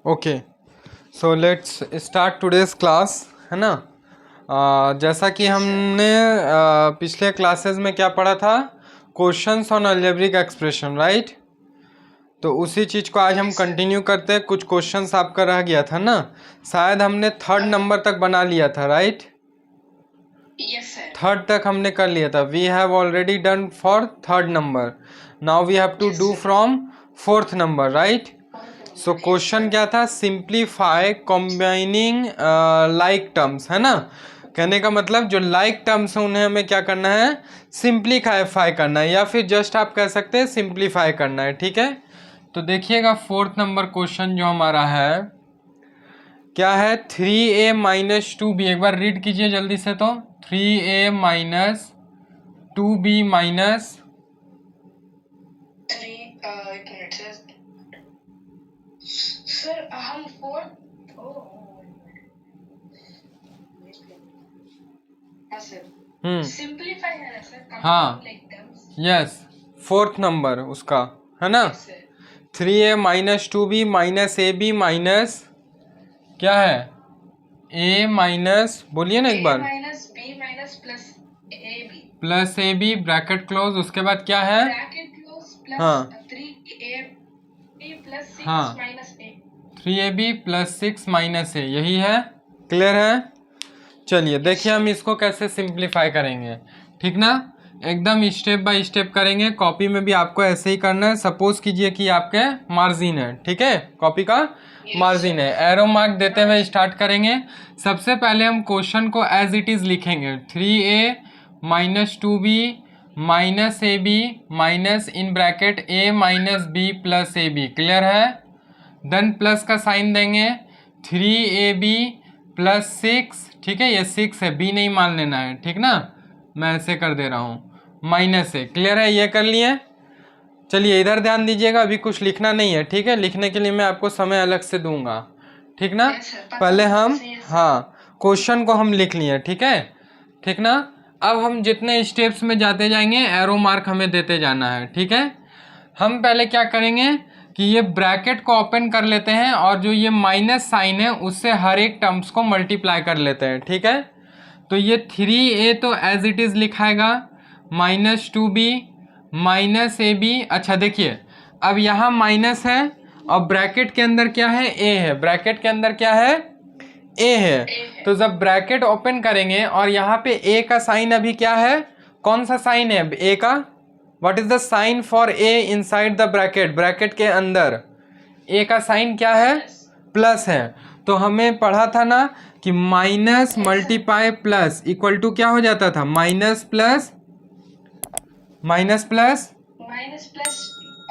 Okay, so let's start today's class, है ना। जैसा कि हमने पिछले क्लासेस में क्या पढ़ा था, questions on algebraic expression, right. तो उसी चीज़ को आज हम कंटिन्यू करते हैं। कुछ क्वेश्चंस आपका रह गया था ना, शायद हमने थर्ड नंबर तक बना लिया था, राइट। थर्ड तक हमने कर लिया था। We have already done for third number, now we have to do from fourth number, right. So question क्या था, सिंप्लीफाई कॉम्बाइनिंग लाइक टर्म्स, है ना। कहने का मतलब जो लाइक टर्म्स हैं उन्हें हमें क्या करना है, सिंप्लीफाई करना है, या फिर जस्ट आप कह सकते हैं सिंप्लीफाई करना है, ठीक है। तो देखिएगा फोर्थ नंबर क्वेश्चन जो हमारा है क्या है, 3a माइनस 2b। एक बार रीड कीजिए जल्दी से। तो 3a minus 2b minus sir हम फोर्थ सिंपलीफाई है ना सर। हाँ, यस, फोर्थ नंबर उसका, है ना। 3a minus 2b minus ab minus क्या है, a माइनस, बोलिए ना एक बार, minus b minus plus a b bracket close. उसके बाद क्या है, ब्रैकेट क्लोज प्लस हाँ 3ab प्लस 6 हाँ minus a 3ab plus 6 minus a, यही है। क्लियर है। चलिए देखिए हम इसको कैसे सिंप्लीफाई करेंगे, ठीक ना। एकदम स्टेप बाय स्टेप करेंगे। कॉपी में भी आपको ऐसे ही करना है। सपोज कीजिए कि आपके मार्जिन है, ठीक है, कॉपी का मार्जिन है। एरो मार्क देते हुए स्टार्ट करेंगे। सबसे पहले हम क्वेश्चन को एज इट इज़ लिखेंगे, 3a minus 2b minus a b minus in bracket a minus b plus a b. Clear है। देन प्लस का साइन देंगे, 3ab प्लस 6, ठीक है, ये 6 है, बी नहीं मान लेना है, ठीक ना। मैं ऐसे कर दे रहा हूँ, माइनस है। क्लियर है, ये कर लिए। चलिए इधर ध्यान दीजिएगा, अभी कुछ लिखना नहीं है, ठीक है। लिखने के लिए मैं आपको समय अलग से दूंगा, ठीक ना। पहले हम, हाँ, क्वेश्चन को हम लिख लिए, ठीक है, ठीक ना। अब हम जितने स्टेप्स में जाते जाएंगे एरो मार्क हमें देते जाना है, ठीक है। हम पहले क्या करेंगे कि ये ब्रैकेट को ओपन कर लेते हैं और जो ये माइनस साइन है उससे हर एक टर्म्स को मल्टीप्लाई कर लेते हैं, ठीक है। तो ये 3a तो एज इट इज़ लिखाएगा, minus 2b minus a b. अच्छा देखिए, अब यहाँ माइनस है और ब्रैकेट के अंदर क्या है, a है। ब्रैकेट के अंदर क्या है, a है। तो जब ब्रैकेट ओपन करेंगे और यहाँ पे a का साइन अभी क्या है, कौन सा साइन है a का, what is the sign for a inside the bracket. Bracket के अंदर a का साइन क्या है, प्लस है। तो हमें पढ़ा था ना कि minus multiply plus equal to क्या हो जाता था, minus plus minus plus minus plus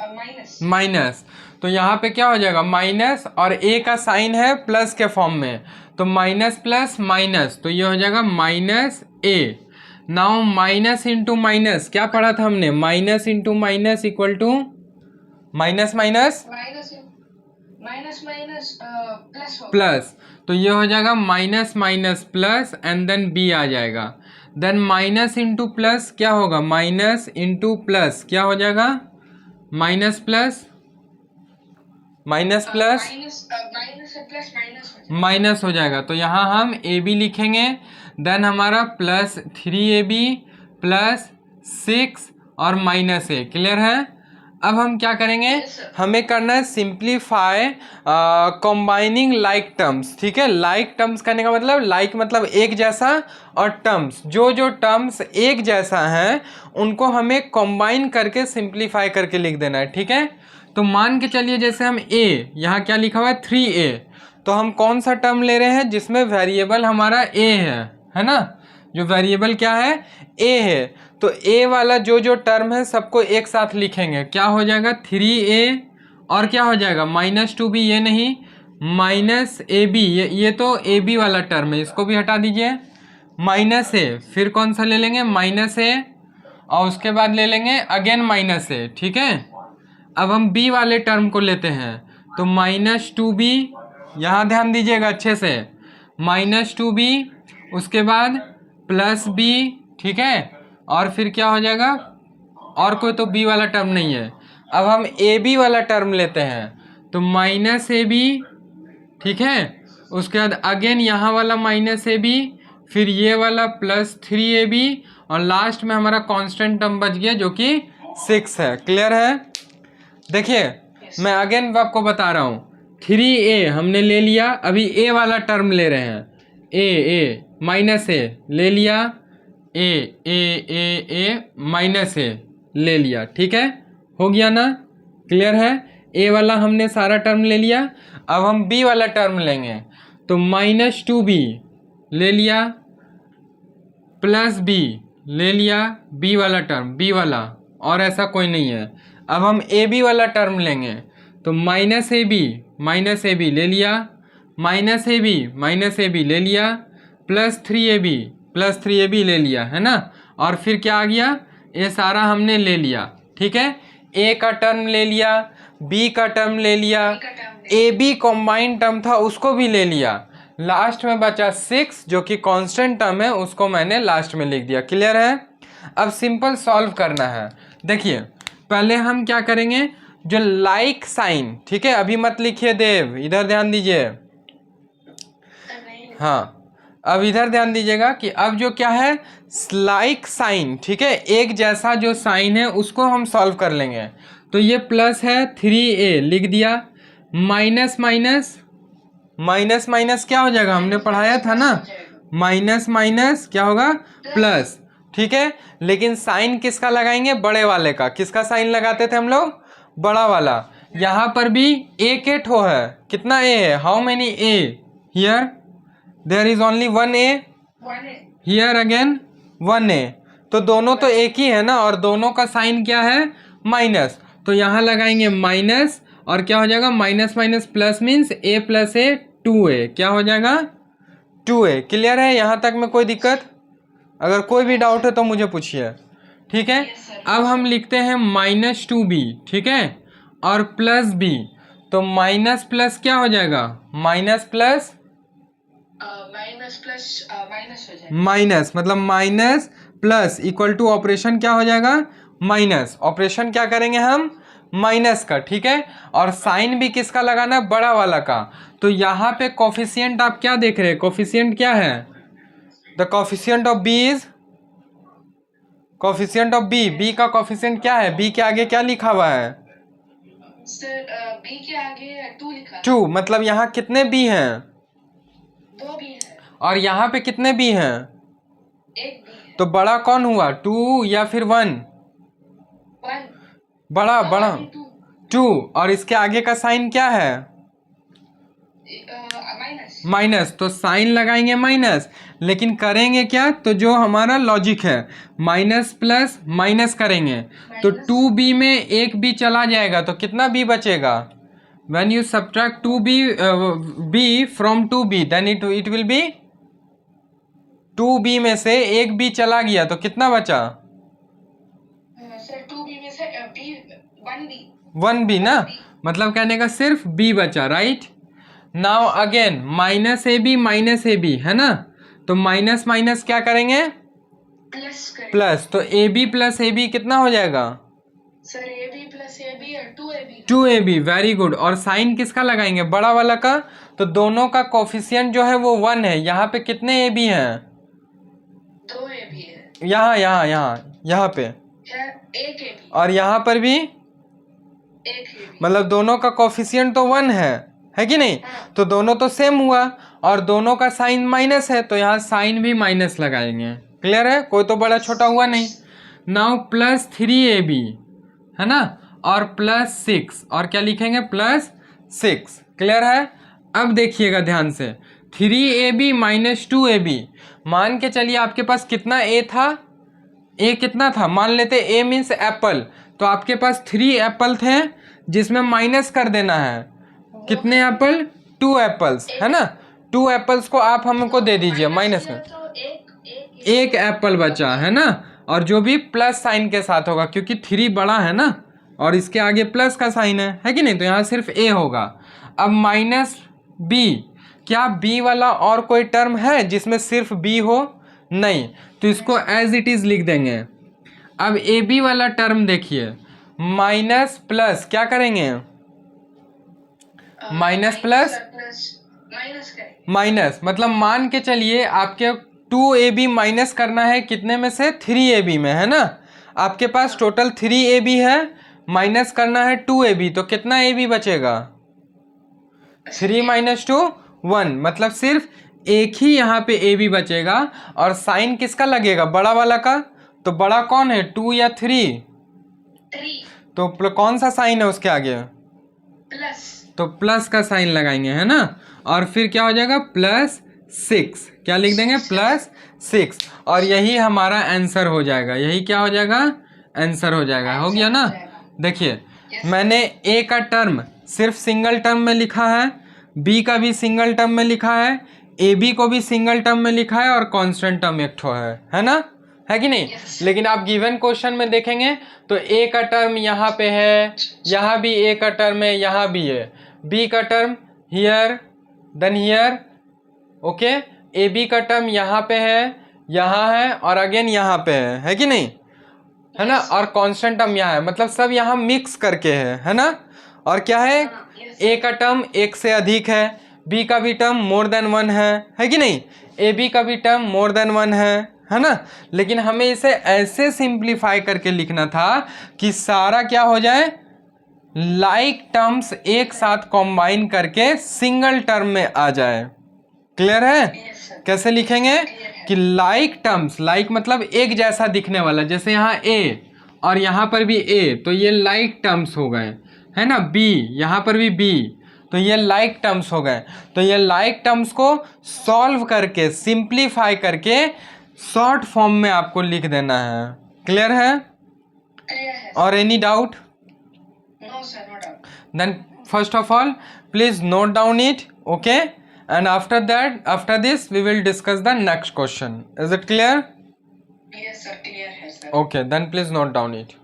minus minus. तो यहाँ पे क्या हो जाएगा, माइनस, और a का साइन है प्लस के फॉर्म में, तो माइनस प्लस माइनस, तो ये हो जाएगा minus a। Now minus into minus क्या पढ़ा था हमने, minus into minus equal to minus minus minus minus plus plus. तो ये हो जाएगा minus minus plus and then b आ जाएगा। देन माइनस इंटू प्लस क्या होगा, माइनस इंटू प्लस क्या हो जाएगा, minus plus minus plus minus हो जाएगा। तो यहाँ हम ए बी लिखेंगे, देन हमारा प्लस 3ab प्लस 6 और माइनस ए। क्लियर है। अब हम क्या करेंगे, हमें करना है सिंप्लीफाई कंबाइनिंग लाइक टर्म्स, ठीक है। लाइक टर्म्स करने का मतलब, लाइक मतलब एक जैसा, और टर्म्स जो जो टर्म्स एक जैसा है उनको हमें कंबाइन करके सिंप्लीफाई करके लिख देना है, ठीक है। तो मान के चलिए जैसे हम a, यहाँ क्या लिखा हुआ है 3a, तो हम कौन सा टर्म ले रहे हैं जिसमें वेरिएबल हमारा a है ना। जो वेरिएबल क्या है, a है। तो a वाला जो जो टर्म है सबको एक साथ लिखेंगे, क्या हो जाएगा 3a, और क्या हो जाएगा माइनस 2b, ये नहीं, माइनस ab, ये तो ab वाला टर्म है, इसको भी हटा दीजिए, माइनस a, फिर कौन सा ले लेंगे, माइनस a, और उसके बाद ले लेंगे अगेन माइनस a, ठीक है। अब हम b वाले टर्म को लेते हैं, तो माइनस 2b, यहाँ ध्यान दीजिएगा अच्छे से, माइनस 2b, उसके बाद प्लस b, ठीक है, और फिर क्या हो जाएगा, और कोई तो b वाला टर्म नहीं है। अब हम ab वाला टर्म लेते हैं, तो माइनस ab ठीक है। उसके बाद अगेन यहाँ वाला -ab, फिर ये वाला +3ab, और लास्ट में हमारा कांस्टेंट टर्म बच गया जो कि 6 है। क्लियर है? देखिए मैं अगेन आपको बता रहा हूँ, 3a हमने ले लिया, अभी a वाला टर्म ले रहे हैं, a -a ले लिया, a -a ले लिया, ठीक है, हो गया ना? क्लियर है? a वाला हमने सारा टर्म ले लिया, अब हम b वाला टर्म लेंगे, तो -2b ले लिया, +b ले लिया, b वाला टर्म, b वाला, और ऐसा कोई नहीं है। अब हम ab वाला टर्म लेंगे, तो -ab ले लिया, -ab ले लिया, +3ab ले लिया, है ना? और फिर क्या आ गया, ये सारा हमने ले लिया, ठीक है। a का टर्म ले लिया, b का टर्म ले लिया, ab कॉम्बाइंड टर्म था उसको भी ले लिया, लास्ट में बचा 6 जो कि कांस्टेंट टर्म है, उसको मैंने लास्ट में लिख दिया। क्लियर है? अब सिंपल सॉल्व करना है। देखिए पहले हम क्या करेंगे, जो लाइक साइन, ठीक है, अभी मत लिखिए देव, इधर ध्यान दीजिए, हाँ अब इधर ध्यान दीजिएगा कि अब जो क्या है, लाइक साइन, ठीक है, एक जैसा जो साइन है उसको हम सॉल्व कर लेंगे। तो ये प्लस है, 3a लिख दिया, माइनस क्या हो जाएगा, हमने पढ़ाया था ना, माइनस क्या होगा, प्लस, ठीक है। लेकिन साइन किसका लगाएंगे, बड़े वाले का। किसका साइन लगाते थे हम लोग, बड़ा वाला। यहाँ पर भी एक ठो है, कितना a है, how many a here, there is only 1a, here again 1a, तो दोनों तो एक ही है ना, और दोनों का साइन क्या है, माइनस, तो यहाँ लगाएंगे माइनस, और क्या हो जाएगा, minus plus means a + a 2a, क्या हो जाएगा, 2a। क्लियर है? यहाँ तक में कोई दिक्कत? अगर कोई भी डाउट है तो मुझे पूछिए, ठीक है। अब हम लिखते हैं -2b, ठीक है, और +b, तो माइनस प्लस क्या हो जाएगा, माइनस माइनस, मतलब minus plus equal to operation क्या हो जाएगा, माइनस, ऑपरेशन क्या करेंगे हम, माइनस का, ठीक है। और साइन भी किसका लगाना है, बड़ा वाला का। तो यहाँ पे कोफिशिएंट आप क्या देख रहे हैं, कोफिशिएंट क्या है, the coefficient of b is, coefficient of b का कोफिशिएंट क्या है, b के आगे क्या लिखा हुआ है, सर b के आगे 2 लिखा, 2, मतलब यहाँ कितने b हैं, 2 भी है, और यहाँ पे कितने b हैं, 1 भी है, तो बड़ा कौन हुआ, 2 या फिर 1, 1, बड़ा 2, 2, और इसके आगे का साइन क्या है, माइनस, तो साइन लगाएंगे माइनस, लेकिन करेंगे क्या, तो जो हमारा लॉजिक है माइनस प्लस माइनस करेंगे, तो 2b में एक b चला जाएगा, तो कितना b बचेगा, when you subtract 2b from 2b then it will be, 2b में से एक b चला गया तो कितना बचा, सर 2b में से 1b ना, मतलब कहने का सिर्फ b बचा, राइट। नाउ अगेन -ab है ना, तो माइनस माइनस क्या करेंगे, प्लस, तो ab + ab कितना हो जाएगा, sir ab + ab 2ab, very good. और साइन किसका लगाएंगे, बड़ा वाला का, तो दोनों का कोफिशिएंट जो है वो 1 है। यहाँ पे कितने ab हैं, 2 ab है, यहाँ पे, 1 ab, और यहाँ पर भी, 1 ab, मतलब दोनों का कोफिशिएंट तो 1 है कि नहीं, तो दोनों तो सेम हुआ, और दोनों का साइन माइनस है, तो यहाँ साइन भी माइनस लगाएंगे। क्लियर है? कोई तो बड़ा छोटा हुआ नहीं। नाउ +3ab है ना, और +6, और क्या लिखेंगे, +6। क्लियर है? अब देखिएगा ध्यान से, 3ab - 2ab, मान के चलिए आपके पास कितना a था, a कितना था, मान लेते a मीन्स एप्पल, तो आपके पास 3 एप्पल थे जिसमें माइनस कर देना है, कितने एप्पल, 2 एप्पल्स, है ना, 2 एप्पल्स को आप हमको दे दीजिए माइनस में, एक एप्पल बचा है ना, और जो भी प्लस साइन के साथ होगा, क्योंकि 3 बड़ा है ना, और इसके आगे प्लस का साइन है कि नहीं, तो यहाँ सिर्फ a होगा। अब -b, क्या b वाला और कोई टर्म है जिसमें सिर्फ b हो, नहीं, तो इसको एज इट इज लिख देंगे। अब ab वाला टर्म देखिए, माइनस प्लस क्या करेंगे, माइनस प्लस माइनस करेंगे। माइनस मतलब मान के चलिए आपके 2ab माइनस करना है कितने में से, 3ab में, है ना। आपके पास टोटल 3ab है, माइनस करना है 2ab, तो कितना ab बचेगा, 3 माइनस 2 1, मतलब सिर्फ एक ही यहाँ पे ab बचेगा। और साइन किसका लगेगा, बड़ा वाला का। तो बड़ा कौन है, 2 या 3, 3 तो कौन सा साइन है उसके आगे, प्लस, तो प्लस का साइन लगाएंगे, है ना। और फिर क्या हो जाएगा, +6, क्या लिख देंगे, +6। और यही हमारा आंसर हो जाएगा, यही क्या हो जाएगा, आंसर हो जाएगा, हो गया ना। देखिए मैंने ए का टर्म सिर्फ सिंगल टर्म में लिखा है, बी का भी सिंगल टर्म में लिखा है, ए बी को भी सिंगल टर्म में लिखा है, और कांस्टेंट टर्म एक ठो है ना, है कि नहीं। Yes. लेकिन आप गिवन क्वेश्चन में देखेंगे तो ए का टर्म यहाँ पे है, यहाँ भी ए का टर्म है, यहाँ भी है, बी का term here then here, okay, a b का टर्म यहाँ पे है, यहाँ है, और अगेन यहाँ पे है कि नहीं, है ना। और कांस्टेंट टर्म यहाँ है, मतलब सब यहाँ मिक्स करके है ना। और क्या है, ए का टर्म एक से अधिक है, बी का भी टर्म मोर देन 1 है कि नहीं, ए बी का भी टर्म मोर देन 1 है ना। लेकिन हमें इसे ऐसे सिंप्लीफाई करके लिखना था कि सारा क्या हो जाए, लाइक टर्म्स एक साथ कंबाइन करके सिंगल टर्म में आ जाए। क्लियर है, कैसे लिखेंगे कि लाइक टर्म्स, लाइक मतलब एक जैसा दिखने वाला, जैसे यहाँ ए और यहाँ पर भी ए, तो ये लाइक टर्म्स हो गए, है ना। बी, यहाँ पर भी बी, तो ये लाइक टर्म्स हो गए। तो ये लाइक टर्म्स को सॉल्व करके, सिंप्लीफाई करके शॉर्ट फॉर्म में आपको लिख देना है। क्लियर है, क्लियर है। और any doubt, no sir, no doubt. then first of all please note down it, okay, and after that, after this we will discuss the next question. Is it clear? Yes sir, clear है sir. Okay, then please note down it.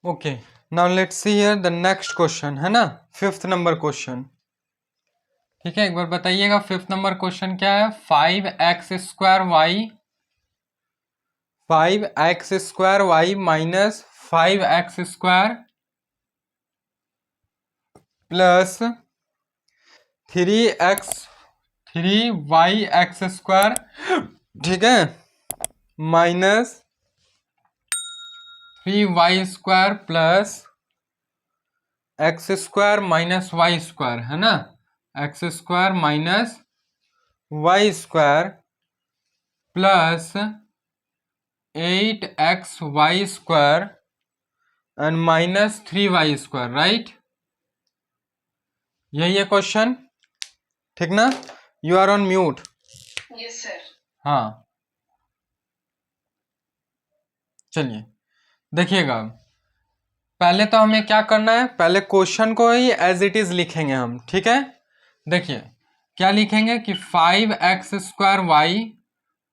Okay, now let's see here the next question, है ना, 5th number question. ठीक है, एक बार बताइएगा 5th number question क्या है। 5x² minus 5x² plus 3y(x²), ठीक है, minus 3y² plus x² minus y², है ना, x² minus y² plus 8xy² and minus 3y², right, यही है क्वेश्चन, ठीक ना। You are on mute. Yes sir. हाँ, चलिए देखिएगा, पहले तो हमें क्या करना है, पहले क्वेश्चन को ही एज इट इज लिखेंगे हम, ठीक है। देखिए क्या लिखेंगे कि 5x²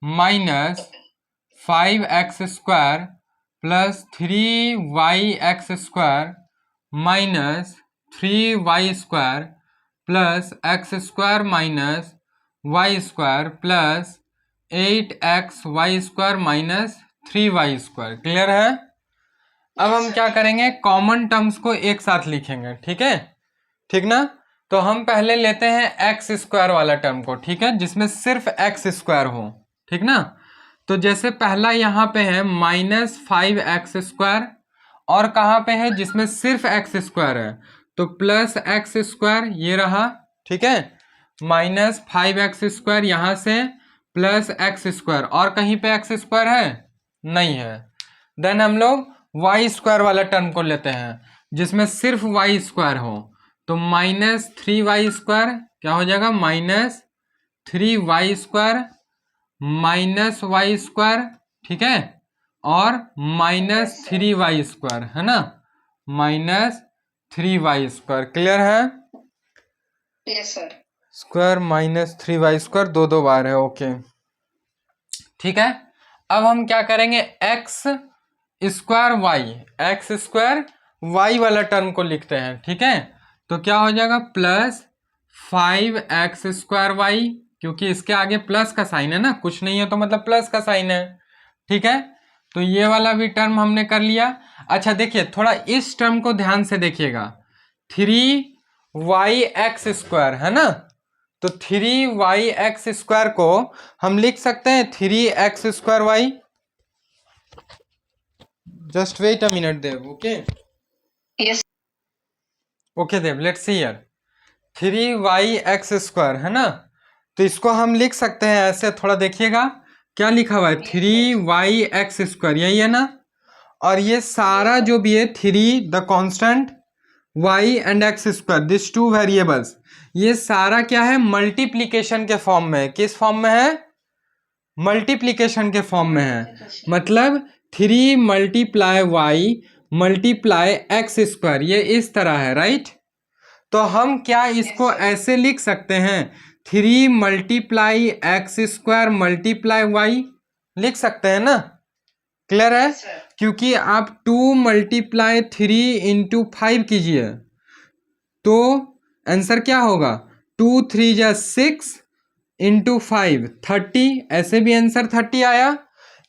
minus 5x² plus 3y(x² minus 3y² plus x² minus y² plus 8xy² minus 3y²। Clear है। अब हम क्या करेंगे, कॉमन टर्म्स को एक साथ लिखेंगे, ठीक है, ठीक ना। तो हम पहले लेते हैं x² वाला टर्म को, ठीक है, जिसमें सिर्फ x² हो, ठीक ना। तो जैसे पहला यहाँ पे है -5x², और कहाँ पे है जिसमें सिर्फ x² है, तो +x², ये रहा, ठीक है, -5x² यहाँ से प्लस x², और कहीं पे x² है, नहीं है। देन हम लोग y² वाला टर्म को लेते हैं जिसमें सिर्फ y² हो, तो -3y² क्या हो जाएगा, -3y² माइनस y², ठीक है, और -3y², है ना, -3y²। क्लियर है, यस सर। स्क्वायर -3y², दो बार है, ओके, ठीक है। अब हम क्या करेंगे, x² y वाला टर्म को लिखते हैं, ठीक है। तो क्या हो जाएगा, प्लस 5x²y, क्योंकि इसके आगे प्लस का साइन है ना, कुछ नहीं है तो मतलब प्लस का साइन है, ठीक है, तो ये वाला भी टर्म हमने कर लिया। अच्छा देखिए थोड़ा इस टर्म को ध्यान से देखिएगा, 3y(x²) है ना, तो 3y(x²) को हम लिख सकते हैं 3x²y। Just wait a minute Dev, okay Yes. Okay Dev, let's see here 3y(x²) है ना, तो इसको हम लिख सकते हैं ऐसे, थोड़ा देखिएगा क्या लिखा हुआ है, 3y(x²), यही है ना। और ये सारा जो भी है 3 the constant y and x², this two variables, ये सारा क्या है, मल्टीप्लीकेशन के फॉर्म में है। किस फॉर्म में है, मल्टीप्लीकेशन के फॉर्म में है। मतलब 3 × y × x², ये इस तरह है, राइट। तो हम क्या इसको ऐसे लिख सकते हैं, 3 × x² × y लिख सकते हैं ना, क्लियर है। Sir. क्योंकि आप 2 × 3 × 5 कीजिए तो आंसर क्या होगा, 2 3 जा 6 × 5 30, ऐसे भी आंसर 30 आया।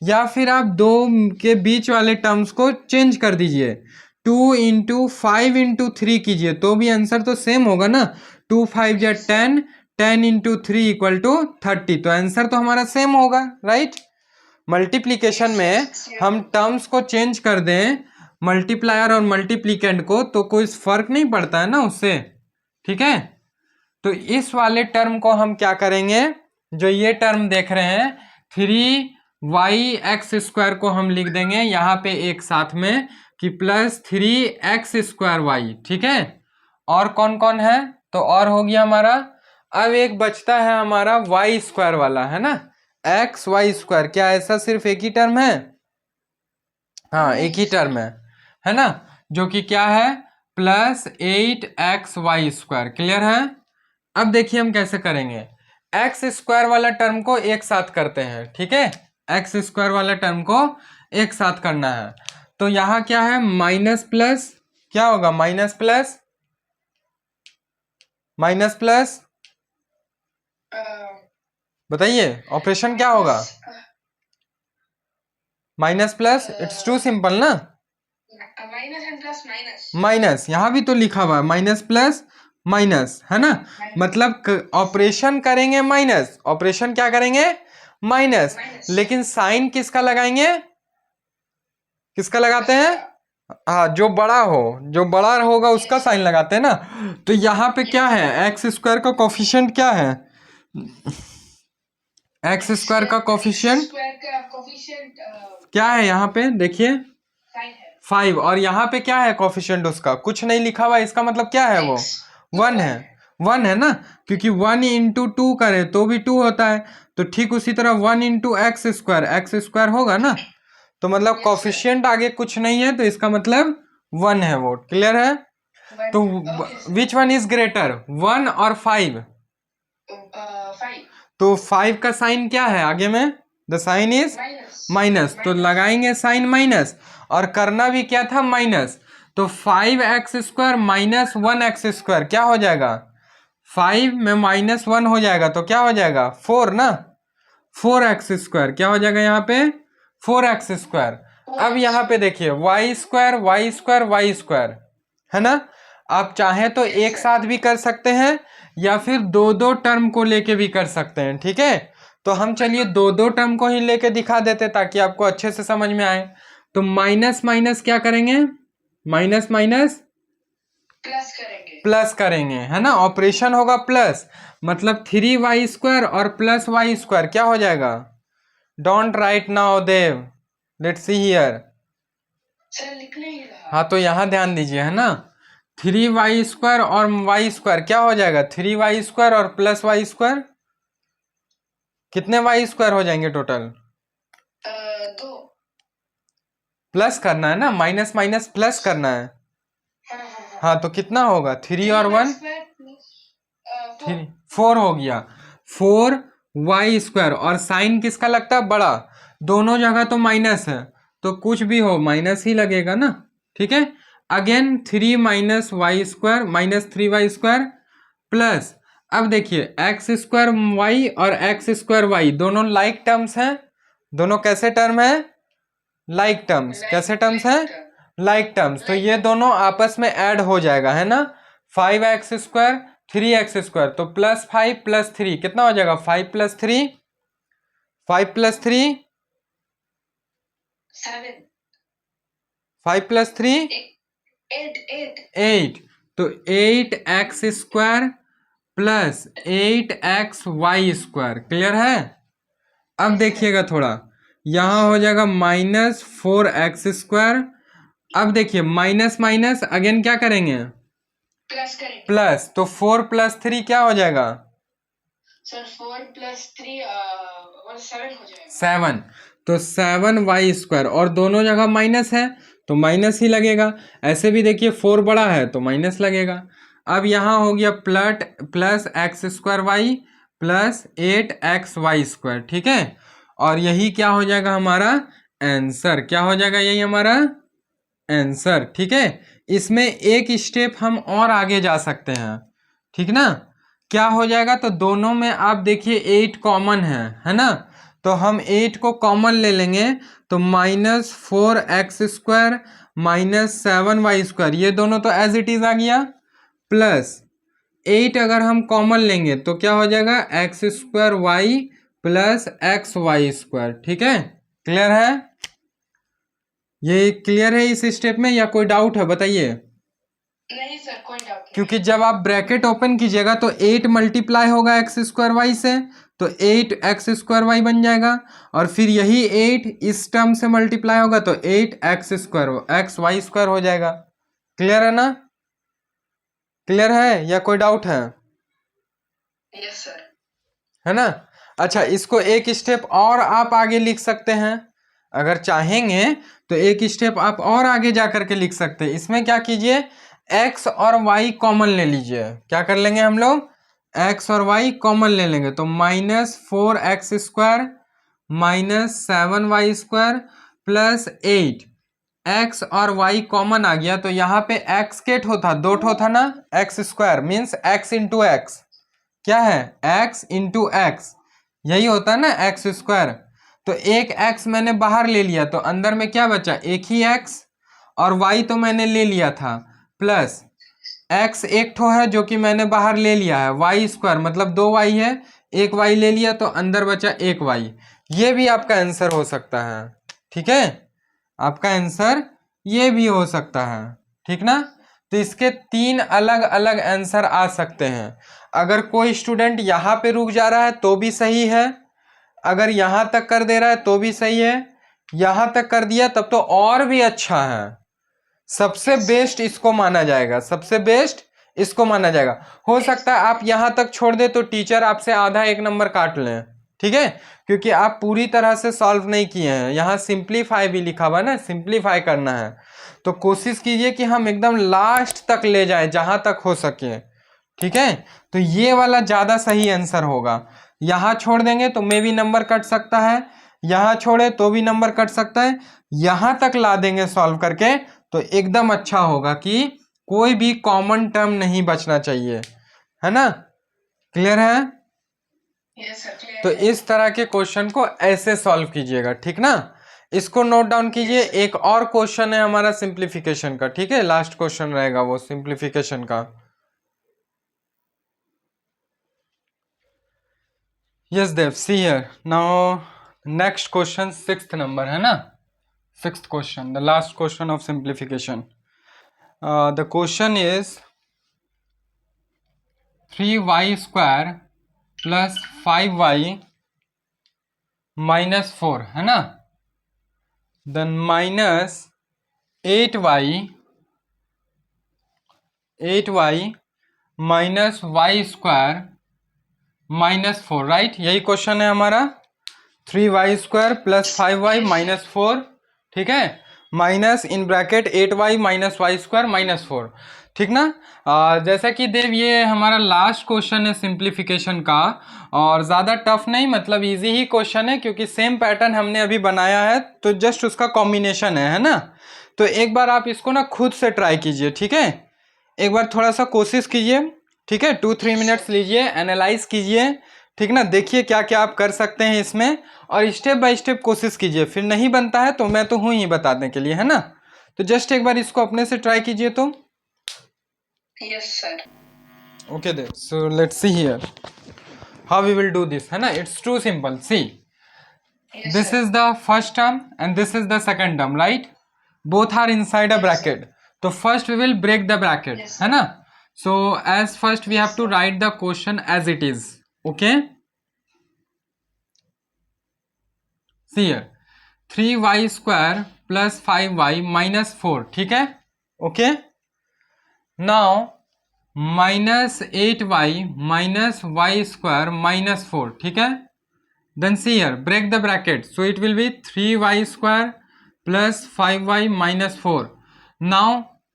या फिर आप दो के बीच वाले टर्म्स को चेंज कर दीजिए, 2 × 5 × 3 कीजिए तो भी आंसर तो सेम होगा ना, 2 5 जा 10, 10 × 3 = 30, तो आंसर तो हमारा सेम होगा, राइट। मल्टीप्लिकेशन में हम टर्म्स को चेंज कर दें, मल्टीप्लायर और मल्टीप्लिकेंट को, तो कोई फर्क नहीं पड़ता है ना उससे, ठीक है। तो इस वाले टर्म को हम क्या करेंगे, जो ये टर्म देख रहे हैं 3y(x²) को हम लिख देंगे यहाँ पे एक साथ में कि +3x²y, ठीक है। और कौन कौन है, तो और हो गया हमारा। अब एक बचता है हमारा y² वाला, है ना, xy², क्या ऐसा सिर्फ एक ही टर्म है, हाँ एक ही टर्म है ना, जो कि क्या है +8xy², क्लियर है। अब देखिए हम कैसे करेंगे, x² वाला टर्म को एक साथ करते हैं, ठीक है, x² वाला टर्म को एक साथ करना है। तो यहाँ क्या है, माइनस प्लस, क्या होगा, माइनस प्लस माइनस प्लस, बताइए ऑपरेशन क्या होगा, minus plus, it's too simple ना, minus and plus minus, minus, यहाँ भी तो लिखा हुआ है माइनस प्लस माइनस, है ना, मतलब ऑपरेशन करेंगे माइनस, ऑपरेशन क्या करेंगे, माइनस, लेकिन साइन किसका लगाएंगे, किसका लगाते हैं, हाँ जो बड़ा हो, जो बड़ा होगा उसका साइन लगाते हैं ना। तो यहाँ पे क्या है, x² का कोफिशिएंट क्या है, x² का कोफिशिएंट क्या है, यहाँ पे देखिए 5, और यहाँ पे क्या है कोफिशिएंट उसका, कुछ नहीं लिखा हुआ, इसका मतलब क्या है, वो 1 है, 1 है ना, क्योंकि 1 × 2 करें तो भी 2 होता है, तो ठीक उसी तरह 1 × x² होगा ना, तो मतलब कोफिशिएंट आगे कुछ नहीं है, तो इसका मतलब 1 है वो, क्लियर है। तो विच वन इज ग्रेटर, 1 और 5, तो 5 का साइन क्या है आगे में, द साइन इज माइनस, तो लगाएंगे साइन माइनस, और करना भी क्या था, माइनस, तो 5x² - 1x² क्या हो जाएगा, 5 में -1 हो जाएगा तो क्या हो जाएगा, 4 ना, 4x² क्या हो जाएगा यहाँ पे, 4x²। अब यहाँ पे देखिए y² है ना, आप चाहें तो एक साथ भी कर सकते हैं या फिर दो दो टर्म को लेके भी कर सकते हैं, ठीक है। तो हम चलिए दो दो टर्म को ही लेके दिखा देते ताकि आपको अच्छे से समझ में आए। तो माइनस माइनस क्या करेंगे, माइनस माइनस प्लस करेंगे, है ना, ऑपरेशन होगा प्लस, मतलब 3y² और +y² क्या हो जाएगा, don't write now Dev, let's see here, हाँ तो यहाँ ध्यान दीजिए, है ना, 3y² और y² क्या हो जाएगा, 3y² और +y², कितने y² हो जाएंगे टोटल, 2, प्लस करना है ना, माइनस माइनस प्लस करना है, हाँ तो कितना होगा, 3 और 1 4 हो गया, 4y², और साइन किसका लगता है, बड़ा, दोनों जगह तो माइनस है तो कुछ भी हो माइनस ही लगेगा ना, ठीक है। अगेन 3 - y² -3y² प्लस, अब देखिए x² y और x² y दोनों लाइक टर्म्स हैं, दोनों कैसे टर्म है, लाइक टर्म्स, कैसे टर्म्स हैं? Like terms. तो ये दोनों आपस में ऐड हो जाएगा, है ना। 5x² 3x², तो +5 + 3 कितना हो जाएगा? 5 + 3 5 + 3 7 5 + 3 8, तो 8x² + 8xy²। क्लियर है? अब देखिएगा थोड़ा, यहाँ हो जाएगा -4x²। अब देखिए माइनस माइनस अगेन क्या करेंगे? प्लस करेंगे। प्लस, तो 4 + 3 क्या हो जाएगा? सर 4 + 3 और 7 हो जाएगा। 7, तो 7y², और दोनों जगह माइनस है तो माइनस ही लगेगा। ऐसे भी देखिए 4 बड़ा है तो माइनस लगेगा। अब यहाँ हो गया +x² y + 8xy², ठीक है। और यही क्या हो जाएगा हमारा आंसर? क्या हो जाएगा? यही हमारा आंसर, ठीक है। इसमें एक स्टेप हम और आगे जा सकते हैं, ठीक ना। क्या हो जाएगा? तो दोनों में आप देखिए 8 कॉमन है ना। तो हम 8 को कॉमन ले लेंगे, तो -4x² -7y², ये दोनों तो एज इट इज आ गया। प्लस 8 अगर हम कॉमन लेंगे तो क्या हो जाएगा? x² y + xy², ठीक है। क्लियर है? ये क्लियर है इस स्टेप में, या कोई डाउट है बताइए? नहीं सर, कोई डाउट नहीं। क्योंकि जब आप ब्रैकेट ओपन कीजिएगा तो 8 मल्टीप्लाई होगा x² y से, तो 8x² y बन जाएगा। और फिर यही 8 इस टर्म से मल्टीप्लाई होगा तो 8x² हो जाएगा। क्लियर है ना? क्लियर है या कोई डाउट है? Yes sir. है ना। अच्छा, इसको एक स्टेप और आप आगे लिख सकते हैं, अगर चाहेंगे तो एक स्टेप आप और आगे जा करके लिख सकते हैं। इसमें क्या कीजिए, x और y कॉमन ले लीजिए। क्या कर लेंगे हम लोग? x और y कॉमन ले लेंगे, तो -4x² -7y² + 8। x और y कॉमन आ गया, तो यहाँ पे x के ठो था, 2 ठो था ना। x² means x into x, क्या है? x इंटू एक्स, यही होता है ना x²। तो एक x मैंने बाहर ले लिया, तो अंदर में क्या बचा? एक ही x, और y तो मैंने ले लिया था, प्लस x एक ठो है जो कि मैंने बाहर ले लिया है, y² मतलब 2y है, एक y ले लिया तो अंदर बचा एक y। ये भी आपका आंसर हो सकता है, ठीक है। आपका आंसर ये भी हो सकता है, ठीक ना। तो इसके 3 अलग अलग आंसर आ सकते हैं। अगर कोई स्टूडेंट यहाँ पे रुक जा रहा है तो भी सही है, अगर यहाँ तक कर दे रहा है तो भी सही है, यहाँ तक कर दिया तब तो और भी अच्छा है। सबसे बेस्ट इसको माना जाएगा, सबसे बेस्ट इसको माना जाएगा। हो सकता है आप यहाँ तक छोड़ दे तो टीचर आपसे आधा 1 नंबर काट लें, ठीक है, क्योंकि आप पूरी तरह से सॉल्व नहीं किए हैं। यहाँ सिंप्लीफाई भी लिखा हुआ है ना, सिंप्लीफाई करना है। तो कोशिश कीजिए कि हम एकदम लास्ट तक ले जाएं, जहां तक हो सके, ठीक है। तो ये वाला ज़्यादा सही आंसर होगा। यहाँ छोड़ देंगे तो मे भी नंबर कट सकता है, यहाँ छोड़े तो भी नंबर कट सकता है, यहाँ तक ला देंगे सॉल्व करके तो एकदम अच्छा होगा कि कोई भी कॉमन टर्म नहीं बचना चाहिए, है ना। क्लियर है? यस सर, क्लियर तो है। इस तरह के क्वेश्चन को ऐसे सॉल्व कीजिएगा, ठीक ना। इसको नोट डाउन कीजिए। एक और क्वेश्चन है हमारा सिंप्लीफिकेशन का, ठीक है, लास्ट क्वेश्चन रहेगा वो सिंप्लीफिकेशन का। Yes Dev, see here now next question 6th number है ना, 6th question, the last question of simplification. The question is 3y² + 5y - 4, है ना। Then -8y - y² - 4, right. यही क्वेश्चन है हमारा, 3y² + 5y - 4, ठीक है, minus in bracket 8y - y² - 4, ठीक ना। जैसा कि देव ये हमारा लास्ट क्वेश्चन है सिंप्लीफिकेशन का, और ज़्यादा टफ नहीं, मतलब इजी ही क्वेश्चन है, क्योंकि सेम पैटर्न हमने अभी बनाया है, तो जस्ट उसका कॉम्बिनेशन है ना। तो एक बार आप इसको ना खुद से ट्राई कीजिए, ठीक है, एक बार थोड़ा सा कोशिश कीजिए, ठीक है, 2-3 मिनट्स लीजिए, एनालाइज कीजिए, ठीक ना, देखिए क्या क्या आप कर सकते हैं इसमें, और स्टेप बाय स्टेप कोशिश कीजिए, फिर नहीं बनता है तो मैं तो हूं ही बताने के लिए, है ना। तो जस्ट एक बार इसको अपने से ट्राई कीजिए तो। Yes, sir. Okay then, so let's see here how we will do this, है ना। It's too simple. See, Yes, this sir. is the first term and this is the second term, right? Both are inside a Yes, bracket. So first we will break the bracket, Yes, है ना। So as first we Yes, have to sir. write the question as it is. Okay. See here, 3y square plus 5y minus 4, ठीक है। Okay. Now minus 8y minus y square minus 4, ठीक है। Then see here, break the bracket. So it will be 3y square plus 5y minus 4. Now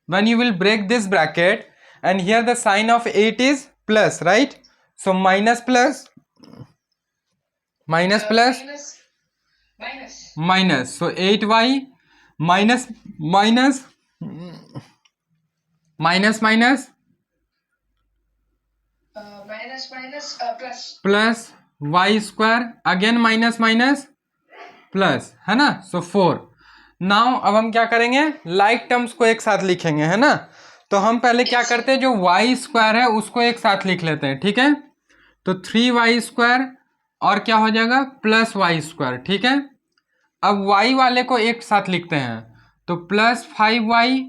when you will break this bracket, and here the sign of 8 is plus, right? So minus plus minus plus minus. So 8y minus minus minus minus plus. plus y square, again minus minus plus, है ना। सो 4. Now अब हम क्या करेंगे, like terms को एक साथ लिखेंगे, है ना। तो हम पहले क्या करते हैं, जो वाई स्क्वायर है उसको एक साथ लिख लेते हैं, ठीक है। तो 3y स्क्वायर और क्या हो जाएगा प्लस वाई स्क्वायर, ठीक है। अब y वाले को एक साथ लिखते हैं, तो प्लस 5y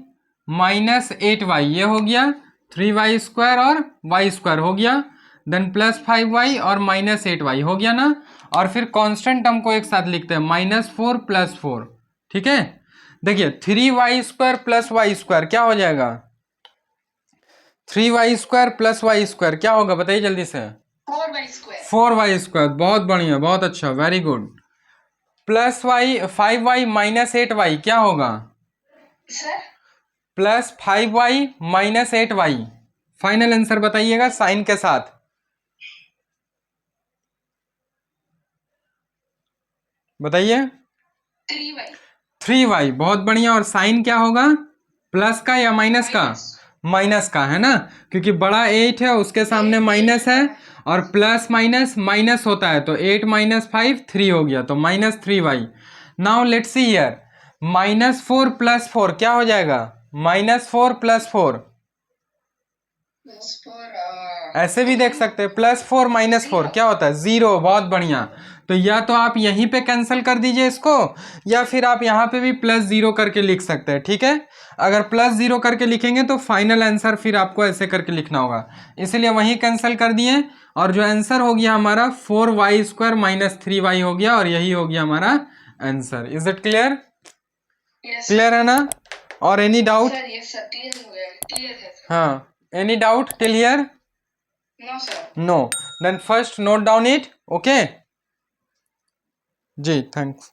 माइनस 8y, ये हो गया 3y स्क्वायर और y स्क्वायर हो गया, देन प्लस 5y और माइनस 8y हो गया ना। और फिर कांस्टेंट टर्म को एक साथ लिखते हैं, -4 + 4, ठीक है। देखिए 3y square plus Y square क्या हो जाएगा, 3y square plus Y square क्या होगा बताइए जल्दी से, 4y square. 4y स्क्वायर, बहुत बढ़िया, बहुत अच्छा, very good. Plus y 5y minus 8y क्या होगा, Sir? Plus 5y minus 8y। Final answer बताइएगा साइन के साथ। बताइए 3y. 3y, बहुत बढ़िया। और साइन क्या होगा, प्लस का या माइनस का, माइनस का, है ना, क्योंकि बड़ा 8 है उसके सामने माइनस है, और प्लस माइनस माइनस होता है, तो 8 माइनस 5 3 हो गया, तो -3y। Now let's see here, -4 + 4 क्या हो जाएगा, -4 + 4, Plus 4. ऐसे भी देख सकते हैं, +4 - 4 क्या होता है 0, बहुत बढ़िया। तो या तो आप यहीं पे कैंसिल कर दीजिए इसको, या फिर आप यहाँ पे भी +0 करके लिख सकते हैं, ठीक है। अगर +0 करके लिखेंगे तो फाइनल आंसर फिर आपको ऐसे करके लिखना होगा, इसलिए वहीं कैंसिल कर दिए, और जो आंसर हो गया हमारा 4y स्क्वायर माइनस 3y हो गया, और यही हो गया हमारा answer. Is it clear, clear है ना। और एनी डाउट, क्लियर है। हाँ, any doubt till here, no sir, no, then first note down it, okay जी, थैंक्स।